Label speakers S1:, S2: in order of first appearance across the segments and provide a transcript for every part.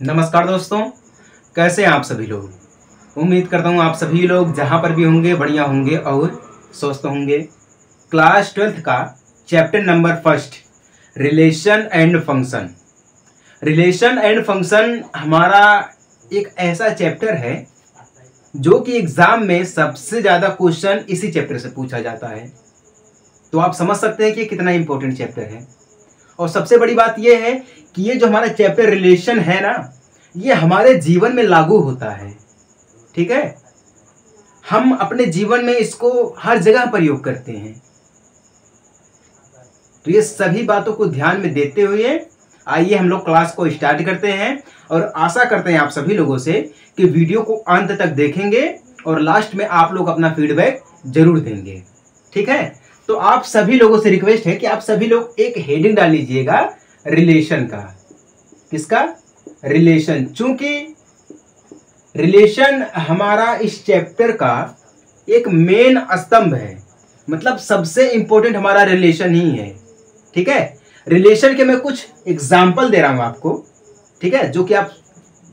S1: नमस्कार दोस्तों, कैसे हैं आप सभी लोग। उम्मीद करता हूँ आप सभी लोग जहाँ पर भी होंगे बढ़िया होंगे और स्वस्थ होंगे। क्लास 12th का chapter number first, relation and function. Relation and function हमारा एक ऐसा चैप्टर है जो कि एग्जाम में सबसे ज़्यादा क्वेश्चन इसी चैप्टर से पूछा जाता है। तो आप समझ सकते हैं कि कितना इंपॉर्टेंट चैप्टर है। और सबसे बड़ी बात यह है कि ये जो हमारा चैप्टर रिलेशन है ना, ये हमारे जीवन में लागू होता है। ठीक है, हम अपने जीवन में इसको हर जगह प्रयोग करते हैं। तो ये सभी बातों को ध्यान में देते हुए आइए हम लोग क्लास को स्टार्ट करते हैं। और आशा करते हैं आप सभी लोगों से कि वीडियो को अंत तक देखेंगे और लास्ट में आप लोग अपना फीडबैक जरूर देंगे। ठीक है, तो आप सभी लोगों से रिक्वेस्ट है कि आप सभी लोग एक हेडिंग डाल लीजिएगा रिलेशन का। किसका? रिलेशन। चूंकि रिलेशन हमारा इस चैप्टर का एक मेन स्तंभ है, मतलब सबसे इंपॉर्टेंट हमारा रिलेशन ही है। ठीक है, रिलेशन के मैं कुछ एग्जाम्पल दे रहा हूं आपको। ठीक है, जो कि आप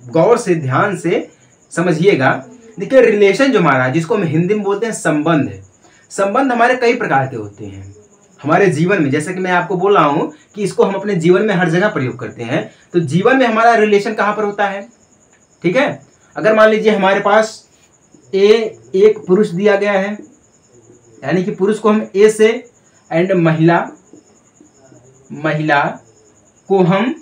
S1: गौर से ध्यान से समझिएगा। देखिए, रिलेशन जो हमारा, जिसको हम हिंदी में बोलते हैं संबंध है। संबंध हमारे कई प्रकार के होते हैं हमारे जीवन में। जैसे कि मैं आपको बोल रहा हूं कि इसको हम अपने जीवन में हर जगह प्रयोग करते हैं। तो जीवन में हमारा रिलेशन कहां पर होता है? ठीक है, अगर मान लीजिए हमारे पास एक पुरुष दिया गया है, यानी कि पुरुष को हम ए से एंड महिला को हम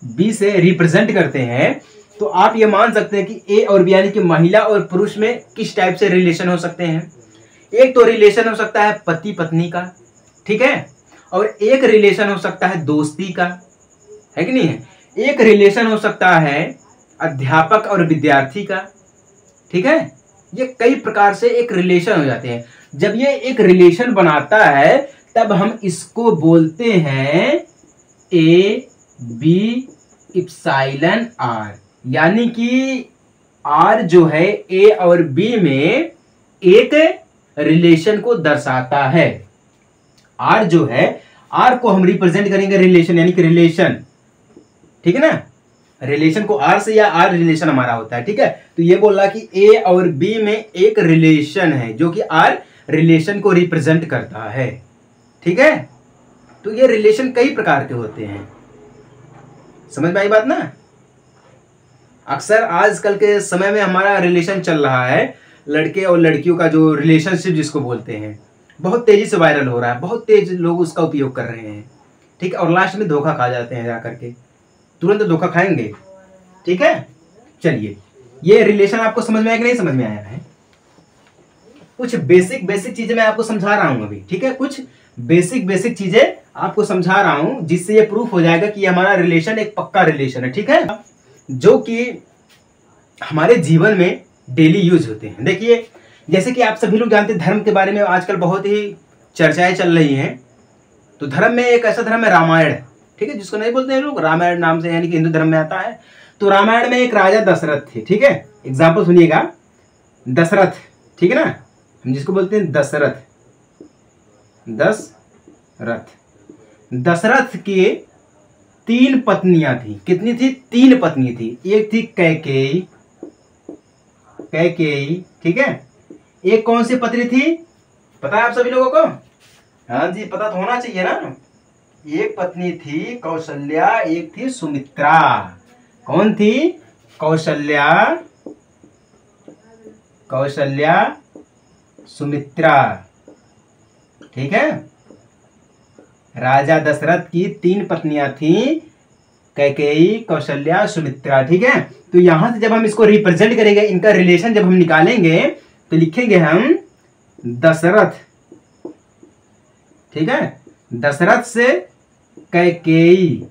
S1: बी से रिप्रेजेंट करते हैं। तो आप ये मान सकते हैं कि ए और बी यानी कि महिला और पुरुष में किस टाइप से रिलेशन हो सकते हैं। एक तो रिलेशन हो सकता है पति पत्नी का, ठीक है, और एक रिलेशन हो सकता है दोस्ती का, है कि नहीं है। एक रिलेशन हो सकता है अध्यापक और विद्यार्थी का। ठीक है, ये कई प्रकार से एक रिलेशन हो जाते हैं। जब ये एक रिलेशन बनाता है तब हम इसको बोलते हैं ए बी इप्सिलॉन आर, यानी कि आर जो है ए और बी में एक रिलेशन को दर्शाता है। आर जो है, आर को हम रिप्रेजेंट करेंगे रिलेशन, यानी कि रिलेशन। ठीक है ना, रिलेशन को आर से, या आर रिलेशन हमारा होता है। ठीक है, तो ये बोल रहा कि ए और बी में एक रिलेशन है जो कि आर रिलेशन को रिप्रेजेंट करता है। ठीक है, तो ये रिलेशन कई प्रकार के होते हैं। समझ में आई बात ना। अक्सर आजकल के समय में हमारा रिलेशन चल रहा है, लड़के और लड़कियों का जो रिलेशनशिप जिसको बोलते हैं, बहुत तेजी से वायरल हो रहा है। बहुत तेज लोग उसका उपयोग कर रहे हैं। ठीक है, और लास्ट में धोखा खा जाते हैं, जाकर के तुरंत धोखा खाएंगे। ठीक है, चलिए, ये रिलेशन आपको समझ में आया कि नहीं समझ में आया है? कुछ बेसिक चीजें मैं आपको समझा रहा हूं अभी। ठीक है, कुछ बेसिक चीजें आपको समझा रहा हूं जिससे ये प्रूफ हो जाएगा कि हमारा रिलेशन एक पक्का रिलेशन है। ठीक है, जो कि हमारे जीवन में डेली यूज होते हैं। देखिए, जैसे कि आप सभी लोग जानते हैं, धर्म के बारे में आजकल बहुत ही चर्चाएं चल रही हैं। तो धर्म में एक ऐसा धर्म है रामायण। ठीक है, जिसको नहीं बोलते हैं लोग रामायण नाम से, यानी कि हिंदू धर्म में आता है। तो रामायण में एक राजा दशरथ थे। ठीक है, एग्जाम्पल सुनिएगा, दशरथ। ठीक है ना, हम जिसको बोलते हैं दशरथ। दशरथ के 3 पत्नियां थी। कितनी थी? 3 पत्नी थी। एक थी कैकेयी। ठीक है, एक कौन सी पत्नी थी पता है आप सभी लोगों को? हाँ जी, पता तो होना चाहिए ना। एक पत्नी थी कौशल्या, एक थी सुमित्रा। कौन थी? कौशल्या, सुमित्रा। ठीक है, राजा दशरथ की 3 पत्नियां थी, कैकेयी, कौशल्या, सुमित्रा। ठीक है, तो यहां से जब हम इसको रिप्रेजेंट करेंगे, इनका रिलेशन जब हम निकालेंगे तो लिखेंगे हम दशरथ। ठीक है, दशरथ से कैकेयी।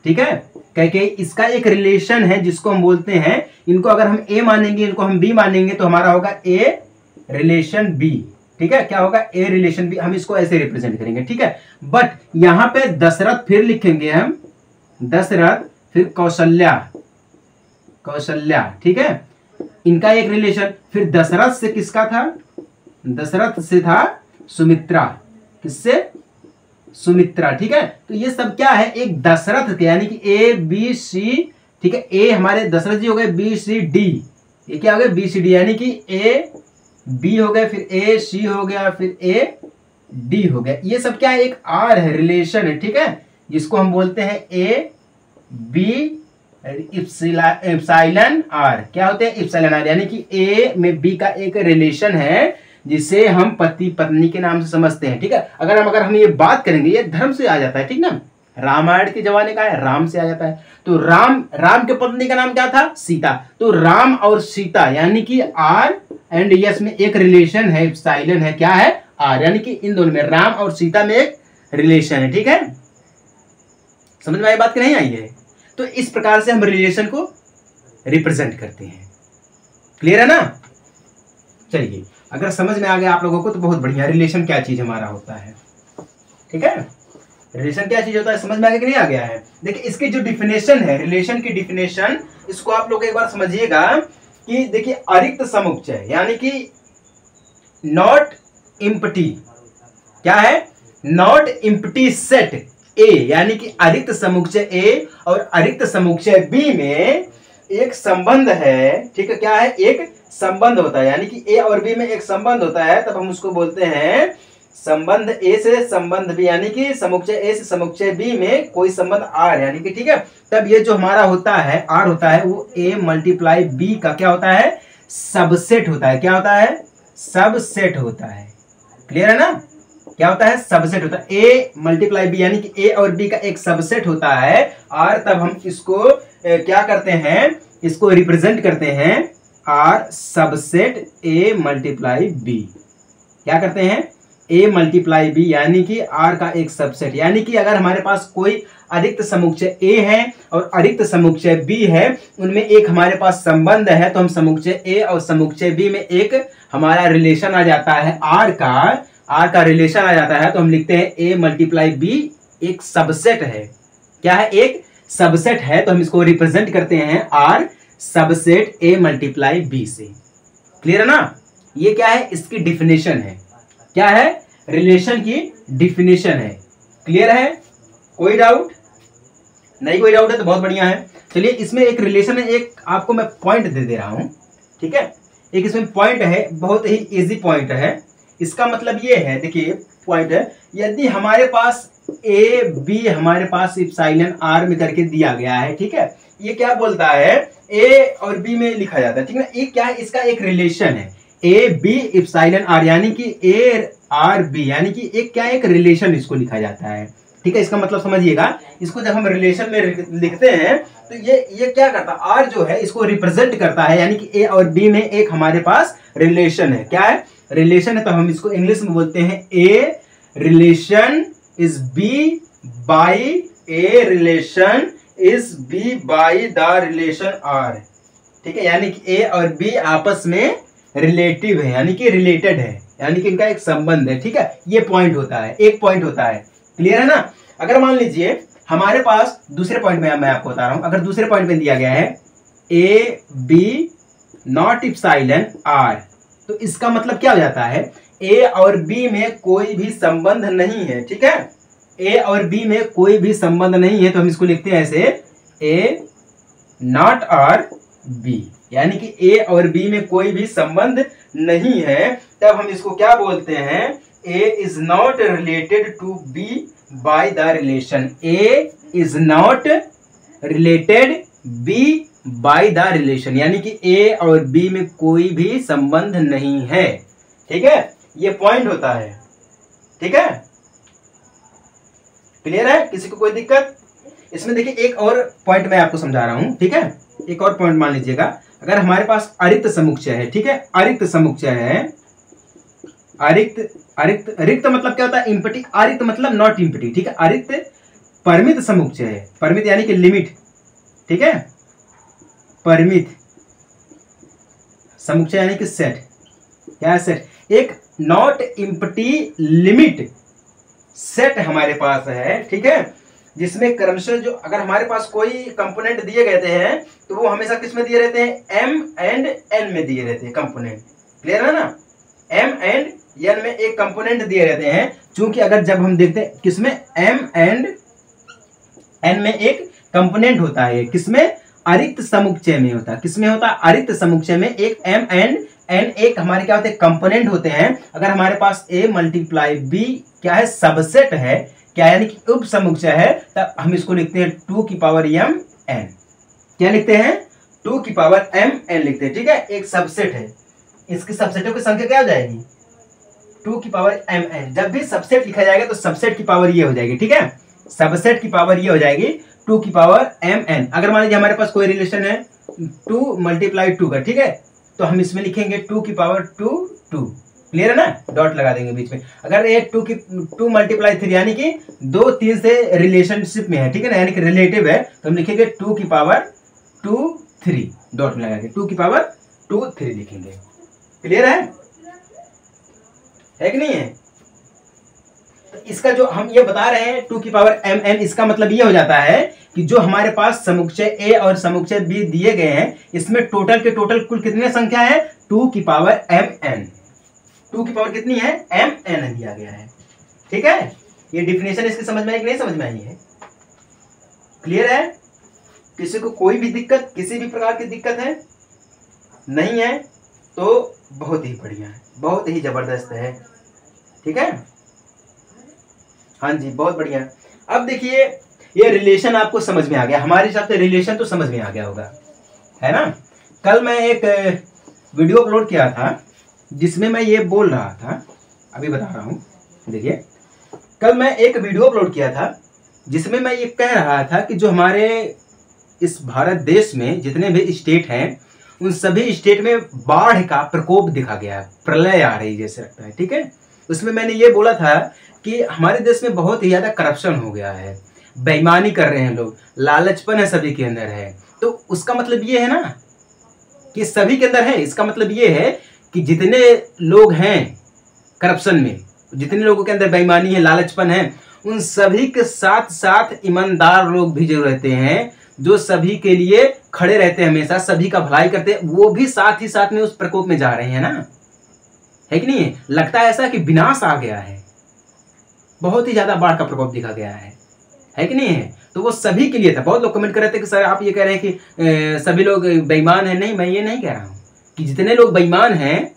S1: ठीक है, कैकेयी, इसका एक रिलेशन है जिसको हम बोलते हैं, इनको अगर हम ए मानेंगे, इनको हम बी मानेंगे, तो हमारा होगा ए रिलेशन बी। ठीक है, क्या होगा? A relation B. हम इसको ऐसे रिप्रेजेंट करेंगे। ठीक है, बट यहां पे दशरथ फिर लिखेंगे हम दशरथ, फिर कौशल्या। ठीक है, इनका एक रिलेशन। फिर दशरथ से किसका था? दशरथ से था सुमित्रा। किससे? सुमित्रा। ठीक है, तो ये सब क्या है? एक दशरथ के, यानी कि ए बी सी ठीक है। ए हमारे दशरथ जी हो गए, बी सी डी, ये क्या हो गया बी सी डी, यानी कि ए बी हो गया, फिर ए सी हो गया, फिर ए डी हो गया। ये सब क्या है, एक आर है, रिलेशन है, ठीक है, जिसको हम बोलते हैं ए बी इप्सिलॉन आर। क्या होते हैं, इप्सिलॉन आर, यानी कि ए में बी का एक रिलेशन है जिसे हम पति पत्नी के नाम से समझते हैं, ठीक है। अगर हम ये बात करेंगे, ये धर्म से आ जाता है, ठीक ना, रामायण के जमाने का है, राम से आ जाता है। तो राम के पत्नी का नाम क्या था, सीता। तो राम और सीता यानी कि आर एंड यस में एक रिलेशन है, इप्सिलॉन है, क्या है, आर, यानी कि इन दोनों में राम और सीता में एक रिलेशन है, ठीक है। समझ में आई बात कि नहीं आई है। तो इस प्रकार से हम रिलेशन को रिप्रेजेंट करते हैं। क्लियर है ना। चलिए, अगर समझ में आ गया आप लोगों को तो बहुत बढ़िया। रिलेशन क्या चीज हमारा होता है, ठीक है, रिलेशन क्या चीज होता है, समझ में आ गया कि नहीं आ गया है। देखिए इसकी जो डिफिनेशन है, रिलेशन की डिफिनेशन, इसको आप लोग एक बार समझिएगा कि देखिए अरिक्त समुच्चय यानी कि नॉट इम्पटी, क्या है, नॉट इम्पटी सेट ए, यानी कि अरिक्त समुच्चय ए और अरिक्त समुच्चय बी में एक संबंध है, ठीक है, क्या है, एक संबंध होता है, यानी कि ए और बी में एक संबंध होता है, तब हम उसको बोलते हैं संबंध ए से संबंध बी, यानी कि समुच्चय ए से समुच्चय बी में कोई संबंध आर, यानी कि ठीक है, तब ये जो हमारा होता है आर होता है वो ए मल्टीप्लाई बी का क्या होता है, सबसेट होता है। क्या होता है, सबसेट होता है। क्लियर है ना, क्या होता है, सबसेट होता है। ए मल्टीप्लाई बी यानी कि ए और बी का एक सबसेट होता है आर, तब हम इसको क्या करते हैं, इसको रिप्रेजेंट करते हैं R subset A multiply B. क्या करते हैं, ए मल्टीप्लाई बी यानी कि आर का एक सबसेट, यानी कि अगर हमारे पास कोई अरिक्त समुच्चय ए है और अरिक्त समुच्चय बी है, उनमें एक हमारे पास संबंध है, तो हम समुच्चय ए और समुच्चय बी में एक हमारा रिलेशन आ जाता है, आर का रिलेशन आ जाता है, तो हम लिखते हैं ए मल्टीप्लाई बी एक सबसेट है। क्या है, एक सबसेट है, तो हम इसको रिप्रेजेंट करते हैं R subset A multiply B से। क्लियर है ना। ये क्या है, इसकी डिफिनेशन है, क्या है, रिलेशन की डिफिनेशन है। क्लियर है, कोई डाउट नहीं, कोई डाउट है तो बहुत बढ़िया है। चलिए इसमें एक रिलेशन है, एक आपको मैं पॉइंट दे रहा हूं, ठीक है, एक इसमें पॉइंट है, बहुत ही इजी पॉइंट है। इसका मतलब ये है, देखिए पॉइंट है, यदि हमारे पास ए बी हमारे पास इप्सिलॉन आर में करके दिया गया है, ठीक है, ये क्या बोलता है, ए और बी में लिखा जाता है, ठीक है, ये क्या है, इसका एक रिलेशन है ए बी इप्सिलॉन आर, यानी कि ए आर बी, यानी कि एक क्या है, एक रिलेशन इसको लिखा जाता है, ठीक है। इसका मतलब समझिएगा, इसको जब हम रिलेशन में लिखते हैं तो ये क्या करता है, आर जो है इसको रिप्रेजेंट करता है, यानी कि ए और बी में एक हमारे पास रिलेशन है। क्या है, रिलेशन है, तो हम इसको इंग्लिश में बोलते हैं a relation is b by, a relation is b by the relation R, ठीक है, यानी कि ए और बी आपस में रिलेटिव है, यानी कि रिलेटेड है, यानी कि इनका एक संबंध है, ठीक है। ये पॉइंट होता है, एक पॉइंट होता है। क्लियर है ना। अगर मान लीजिए हमारे पास दूसरे पॉइंट में, मैं आपको बता रहा हूं, अगर दूसरे पॉइंट में दिया गया है A B not epsilon R, तो इसका मतलब क्या हो जाता है, ए और बी में कोई भी संबंध नहीं है, ठीक है, ए और बी में कोई भी संबंध नहीं है, तो हम इसको लिखते हैं ऐसे ए नॉट आर बी, यानी कि ए और बी में कोई भी संबंध नहीं है, तब हम इसको क्या बोलते हैं, a is not related to b by the relation, a is not related b by the relation, यानी कि ए और बी में कोई भी संबंध नहीं है, ठीक है, ये पॉइंट होता है, ठीक है। क्लियर है, किसी को कोई दिक्कत इसमें। देखिए एक और पॉइंट मैं आपको समझा रहा हूं, ठीक है, एक और पॉइंट मान लीजिएगा, अगर हमारे पास अरिक्त समुच्चय है, ठीक है, अरिक्त समुच्चय है, अरिक्त मतलब क्या होता है, इम्पटी, अरिक्त मतलब नॉट इम्पटी, ठीक है, अरिक्त परिमित समुच्चय है, परिमित यानी कि लिमिट, ठीक है, परिमित समुच्चय यानी कि सेट, क्या है, सेट, एक नॉट इम्पटी लिमिट सेट हमारे पास है, ठीक है, जिसमें क्रमशः जो अगर हमारे पास कोई कंपोनेंट दिए गए हैं तो वो हमेशा किस में दिए रहते हैं, एम एंड एन में दिए रहते हैं कंपोनेंट। क्लियर है ना, एम एंड एन में एक कंपोनेंट दिए रहते हैं, क्योंकि अगर जब हम देखते हैं किसमें, एम एंड एन में एक कंपोनेंट होता है, किसमें, अरिक्त समुच्चय में होता है। किसमें होता है? अरिक्त समुच्चय में एक m एंड n एक हमारे क्या होते हैं? कंपोनेंट होते हैं। अगर हमारे पास a मल्टीप्लाई b क्या है? सबसेट है, क्या यानी कि उप समुच्चय है, तब हम इसको लिखते हैं 2 की पावर m n। क्या लिखते हैं? 2 की पावर m n लिखते हैं। ठीक है, एक सबसेट है, इसके सबसेटों की संख्या क्या हो जाएगी? 2 की पावर m n। जब भी सबसेट लिखा जाएगा तो सबसेट की पावर ये हो जाएगी। ठीक है, सबसेट की पावर ये हो जाएगी 2 की पावर m n। अगर मान लीजिए हमारे पास कोई रिलेशन है 2 मल्टीप्लाई 2 का, ठीक है, तो हम इसमें लिखेंगे 2 की पावर 2 2। क्लियर है ना? डॉट लगा देंगे बीच में। अगर ये 2 मल्टीप्लाई 3 यानी कि 2 3 से रिलेशनशिप में है, ठीक है ना, यानी कि रिलेटिव है, तो हम लिखेंगे 2 की पावर 2 3 डॉट लगा के 2 की पावर 2 3 लिखेंगे। क्लियर है कि नहीं है? तो इसका जो हम ये बता रहे हैं 2 की पावर m n, इसका मतलब ये हो जाता है कि जो हमारे पास समुच्चय a और समुच्चय b दिए गए हैं, इसमें टोटल के टोटल कुल कितनी संख्या है? 2 की पावर m n। 2 की पावर कितनी है? m n दिया गया है। ठीक है, ये डिफिनेशन इसकी समझ में आई कि नहीं समझ में आई है? क्लियर है? किसी को कोई भी दिक्कत, किसी भी प्रकार की दिक्कत है? नहीं है तो बहुत ही बढ़िया है, बहुत ही जबरदस्त है। ठीक है, हाँ जी, बहुत बढ़िया। अब देखिए, ये रिलेशन आपको समझ में आ गया। हमारे हिसाब से रिलेशन तो समझ में आ गया होगा, है ना? कल मैं एक वीडियो अपलोड किया था जिसमें मैं ये बोल रहा था, अभी बता रहा हूँ। देखिए, कल मैं एक वीडियो अपलोड किया था जिसमें मैं ये कह रहा था कि जो हमारे इस भारत देश में जितने भी स्टेट हैं, उन सभी स्टेट में बाढ़ का प्रकोप दिखा गया है, प्रलय आ रही जैसे लगता है। ठीक है, उसमें मैंने ये बोला था कि हमारे देश में बहुत ही ज्यादा करप्शन हो गया है, बेईमानी कर रहे हैं लोग, लालचपन है सभी के अंदर है। तो उसका मतलब ये है ना कि सभी के अंदर है। इसका मतलब ये है कि जितने लोग हैं करप्शन में, जितने लोगों के अंदर बेईमानी है, लालचपन है, उन सभी के साथ साथ ईमानदार लोग भी जो रहते हैं, जो सभी के लिए खड़े रहते हैं, हमेशा सभी का भलाई करते हैं, वो भी साथ ही साथ में उस प्रकोप में जा रहे हैं ना। है कि नहीं? लगता है ऐसा कि विनाश आ गया है, बहुत ही ज्यादा बाढ़ का प्रकोप दिखा गया है कि नहीं है? तो वो सभी के लिए था। बहुत लोग कमेंट कर रहे थे कि सर आप ये कह रहे हैं कि सभी लोग बेईमान हैं। नहीं, मैं ये नहीं कह रहा हूँ कि जितने लोग बेईमान हैं,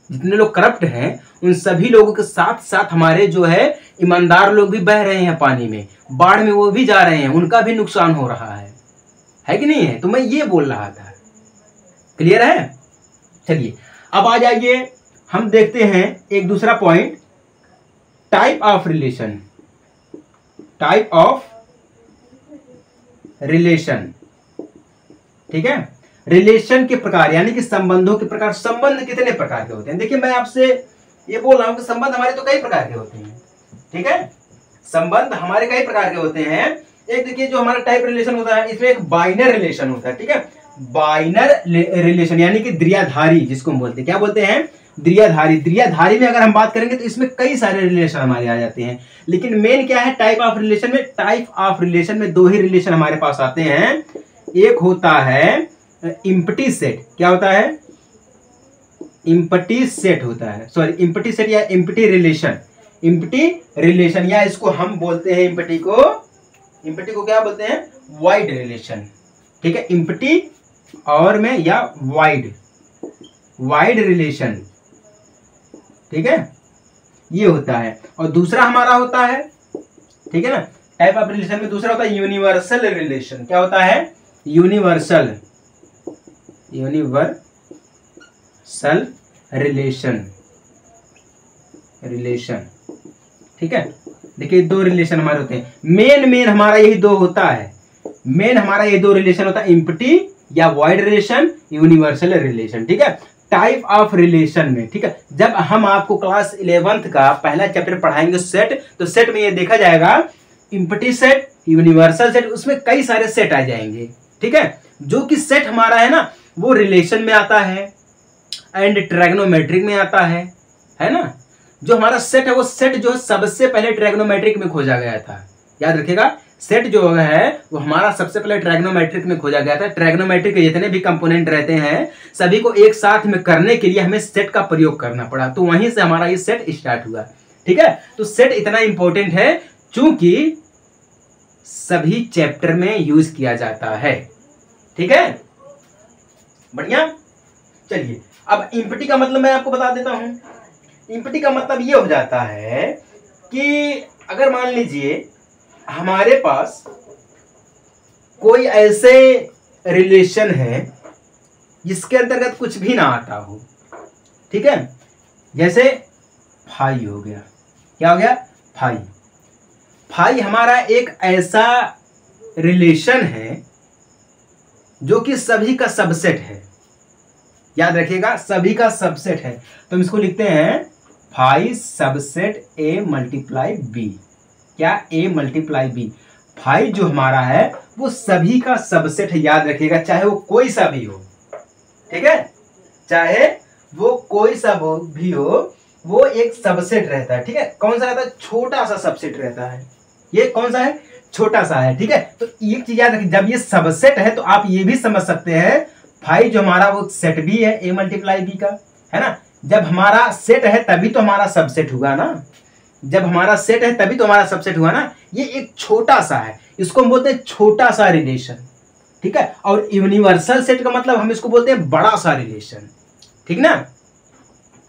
S1: जितने लोग करप्ट हैं, उन सभी लोगों के साथ साथ हमारे जो है ईमानदार लोग भी बह रहे हैं पानी में, बाढ़ में वो भी जा रहे हैं, उनका भी नुकसान हो रहा है कि नहीं है? तो मैं ये बोल रहा था। क्लियर है? चलिए अब आ जाइए, हम देखते हैं एक दूसरा point, type of relation. Type of relation, ठीक है, रिलेशन के प्रकार यानी कि संबंधों के प्रकार। संबंध कितने प्रकार के होते हैं? देखिए, मैं आपसे ये बोल रहा हूं कि संबंध हमारे तो कई प्रकार के होते हैं। ठीक है, संबंध हमारे कई प्रकार के होते हैं। एक देखिए, जो हमारा टाइप रिलेशन होता है, इसमें एक बाइनर रिलेशन होता है। ठीक है, बाइनर रिलेशन यानी कि द्विआधारी, जिसको हम बोलते हैं, क्या बोलते हैं? द्विआधारी। द्विआधारी में अगर हम बात करेंगे तो इसमें कई सारे रिलेशन हमारे आ जाते हैं, लेकिन मेन क्या है टाइप ऑफ रिलेशन में? टाइप ऑफ रिलेशन में दो ही रिलेशन हमारे पास आते हैं। एक होता है इम्पटी सेट। क्या होता है? इम्पटी सेट होता है, सॉरी, इम्पटी सेट या इम्पटी रिलेशन। इम्पटी रिलेशन, या इसको हम बोलते हैं इम्पटी को क्या बोलते हैं? Wide relation. ठीक है, इम्पटी और में या वाइड रिलेशन। ठीक है, ये होता है। और दूसरा हमारा होता है, ठीक है ना, टाइप ऑफ रिलेशन में दूसरा होता है यूनिवर्सल रिलेशन। क्या होता है? Universal relation. ठीक है, देखिए दो रिलेशन हमारे होते हैं। मेन हमारा यही दो होता है। मेन हमारा ये दो रिलेशन होता है, इम्पटी या वाइड रिलेशन, यूनिवर्सल रिलेशन। ठीक है, टाइप ऑफ रिलेशन में, ठीक है, जब हम आपको क्लास 11th का पहला चैप्टर पढ़ाएंगे सेट, तो सेट में ये देखा जाएगा इम्पटी सेट, यूनिवर्सल सेट, उसमें कई सारे सेट आ जाएंगे। ठीक है, जो कि सेट हमारा है ना, वो रिलेशन में आता है एंड ट्रायगोनोमेट्रिक में आता है ना। जो हमारा सेट है, वो सेट जो है सबसे पहले ट्रायगोनोमेट्रिक में खोजा गया था। याद रखिएगा, सेट जो है वो हमारा सबसे पहले ट्रायगोनोमेट्रिक में खोजा गया था। ट्रायगोनोमेट्रिक के जितने भी कंपोनेंट रहते हैं, सभी को एक साथ में करने के लिए हमें सेट का प्रयोग करना पड़ा, तो वहीं से हमारा ये सेट स्टार्ट हुआ। ठीक है, तो सेट इतना इंपॉर्टेंट है चूंकि सभी चैप्टर में यूज किया जाता है। ठीक है, बढ़िया। चलिए अब इम्पटी का मतलब मैं आपको बता देता हूं। इम्पटी का मतलब ये हो जाता है कि अगर मान लीजिए हमारे पास कोई ऐसे रिलेशन है जिसके अंतर्गत कुछ भी ना आता हो, ठीक है, जैसे फाई हो गया। क्या हो गया? फाई। फाई हमारा एक ऐसा रिलेशन है जो कि सभी का सबसेट है। याद रखिएगा, सभी का सबसेट है। तो हम इसको लिखते हैं phi subset A multiply B. क्या? A multiply B. फाई जो हमारा है वो सभी का सबसेट है, याद रखिएगा, चाहे वो कोई सा भी हो, ठीक है, चाहे वो कोई सा भी हो, वो एक सबसेट रहता है, ठीक है। कौन सा रहता है? छोटा सा सबसेट रहता है। ये कौन सा है? छोटा सा है, ठीक है। तो एक चीज याद रखिए, जब ये सबसेट है तो आप ये भी समझ सकते हैं फाई जो हमारा वो सेट भी है ए मल्टीप्लाई बी का, है ना। जब हमारा सेट है तभी तो हमारा सबसेट हुआ ना, जब हमारा सेट है तभी तो हमारा सबसेट हुआ ना। ये एक छोटा सा है, इसको हम बोलते हैं छोटा सा रिलेशन, ठीक है। और यूनिवर्सल सेट का मतलब हम इसको बोलते हैं बड़ा सा रिलेशन, ठीक ना।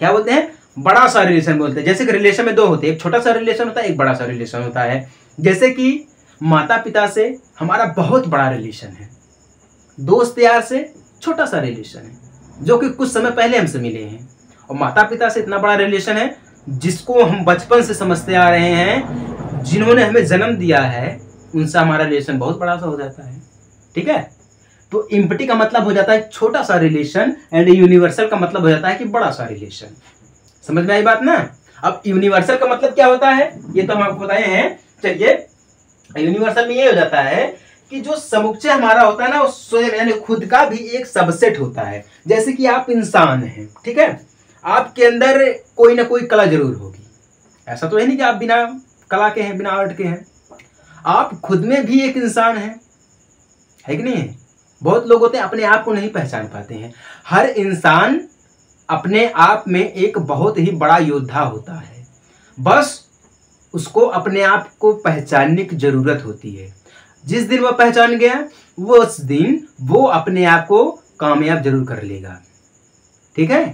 S1: क्या बोलते हैं? बड़ा सा रिलेशन बोलते हैं। जैसे कि रिलेशन में दो होते हैं, एक छोटा सा रिलेशन होता है, एक बड़ा सा रिलेशन होता है। जैसे कि माता पिता से हमारा बहुत बड़ा रिलेशन है, दोस्त यार से छोटा सा रिलेशन है जो कि कुछ समय पहले हमसे मिले हैं, और माता पिता से इतना बड़ा रिलेशन है जिसको हम बचपन से समझते आ रहे हैं, जिन्होंने हमें जन्म दिया है, उनसे हमारा रिलेशन बहुत बड़ा सा हो जाता है, ठीक है। तो इम्पटी का मतलब हो जाता है छोटा सा रिलेशन, एंड यूनिवर्सल का मतलब हो जाता है कि बड़ा सा रिलेशन। समझ में आई बात ना। अब यूनिवर्सल का मतलब क्या होता है ये तो हम आपको बताए हैं। चलिए, यूनिवर्सल में ये हो जाता है कि जो समुच्चय हमारा होता है ना, वो स्वयं यानी खुद का भी एक सबसेट होता है। जैसे कि आप इंसान हैं, ठीक है, आपके अंदर कोई ना कोई कला जरूर होगी। ऐसा तो है नहीं कि आप बिना कला के हैं, बिना आर्ट के हैं। आप खुद में भी एक इंसान है कि नहीं। बहुत लोग होते हैं अपने आप को नहीं पहचान पाते हैं। हर इंसान अपने आप में एक बहुत ही बड़ा योद्धा होता है, बस उसको अपने आप को पहचानने की जरूरत होती है। जिस दिन वह पहचान गया, वो उस दिन वो अपने आप को कामयाब जरूर कर लेगा, ठीक है।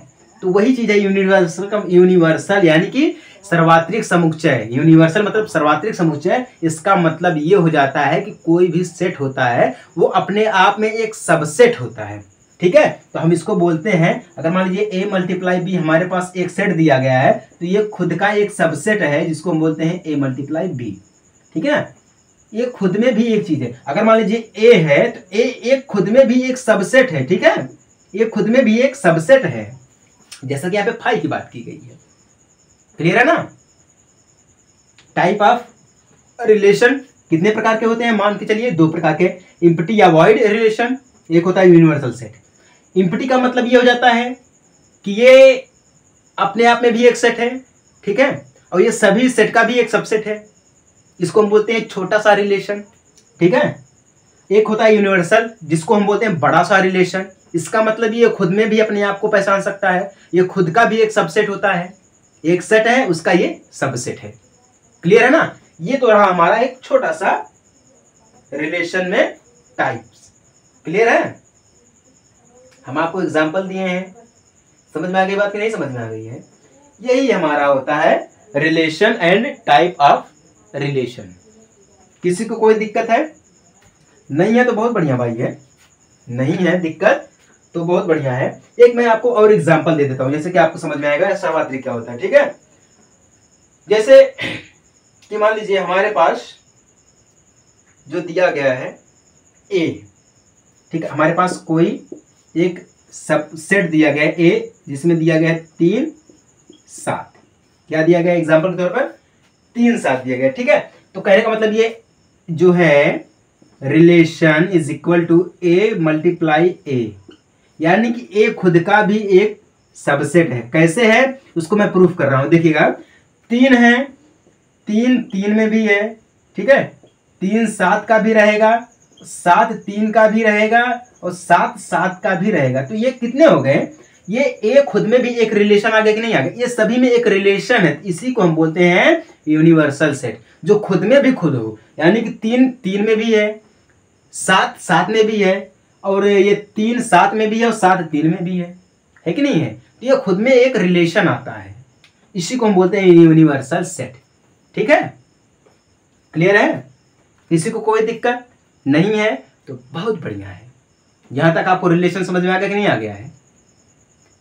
S1: तो वही चीज है यूनिवर्सल का। यूनिवर्सल यानी कि सर्वात्रिक समुच्चय। यूनिवर्सल मतलब सर्वात्रिक समुच्चय। इसका मतलब ये हो जाता है कि कोई भी सेट होता है वो अपने आप में एक सबसेट होता है, ठीक है। तो हम इसको बोलते हैं, अगर मान लीजिए ए मल्टीप्लाई बी हमारे पास एक सेट दिया गया है, तो ये खुद का एक सबसेट है जिसको हम बोलते हैं ए मल्टीप्लाई बी, ठीक है ना। ये खुद में भी एक चीज है। अगर मान लीजिए ए है तो ए एक खुद में भी एक सबसेट है, ठीक है। ये खुद में भी एक सबसेट है, जैसा कि यहाँ पे फाई की बात की गई है। क्लियर है ना। टाइप ऑफ रिलेशन कितने प्रकार के होते हैं? मान के चलिए दो प्रकार के, इम्पटी या वॉइड रिलेशन, एक होता है यूनिवर्सल सेट। इम्पटी का मतलब ये हो जाता है कि ये अपने आप में भी एक सेट है, ठीक है, और ये सभी सेट का भी एक सबसेट है। इसको हम बोलते हैं छोटा सा रिलेशन, ठीक है। एक होता है यूनिवर्सल जिसको हम बोलते हैं बड़ा सा रिलेशन। इसका मतलब ये खुद में भी अपने आप को पहचान सकता है, ये खुद का भी एक सबसेट होता है, एक सेट है उसका ये सबसेट है। क्लियर है ना। ये तो रहा हमारा एक छोटा सा रिलेशन में टाइप्स। क्लियर है। हम आपको एग्जांपल दिए हैं, समझ में आ गई बात कि नहीं समझ में आ गई है। यही हमारा होता है relation and type of relation. किसी को कोई दिक्कत है? नहीं है तो बहुत बढ़िया भाई है, नहीं है दिक्कत तो बहुत बढ़िया है। एक मैं आपको और एग्जांपल दे देता हूं, जैसे कि आपको समझ में आएगा सर्वात्रिक क्या होता है, ठीक है। जैसे कि मान लीजिए हमारे पास जो दिया गया है ए, ठीक है, हमारे पास कोई एक सब सेट दिया गया है ए, जिसमें दिया गया है 3 7। क्या दिया गया एग्जांपल के तौर पर? 3 7 दिया गया, ठीक है। तो कहने का मतलब ये जो है relation is equal to a multiply a, यानी कि ए खुद का भी एक सबसेट है। कैसे है उसको मैं प्रूफ कर रहा हूं, देखिएगा। 3 है, 3 3 में भी है, ठीक है, 3 7 का भी रहेगा, 7 3 का भी रहेगा, और 7 7 का भी रहेगा। तो ये कितने हो गए? ये ए खुद में भी एक रिलेशन आ गया कि नहीं आ गया? ये सभी में एक रिलेशन है, इसी को हम बोलते हैं यूनिवर्सल सेट, जो खुद में भी खुद हो। यानी कि 3 3 में भी है, 7 7 में भी है, और ये 3 7 में भी है और 7 3 में भी है कि नहीं है। तो ये खुद में एक रिलेशन आता है, इसी को हम बोलते हैं यूनिवर्सल सेट। ठीक है, क्लियर है, किसी को कोई दिक्कत नहीं है तो बहुत बढ़िया है। यहां तक आपको रिलेशन समझ में आ गया कि नहीं आ गया है?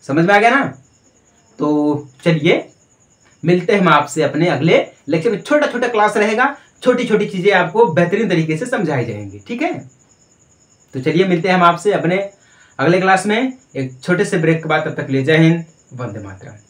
S1: समझ में आ गया ना? तो चलिए मिलते हैं हम आपसे अपने अगले लेक्चर में। छोटा छोटा क्लास रहेगा, छोटी छोटी चीजें आपको बेहतरीन तरीके से समझाई जाएंगी। ठीक है, तो चलिए मिलते हैं हम आपसे अपने अगले क्लास में एक छोटे से ब्रेक के बाद। तब तक ले जय हिंद, वंदे मातरम।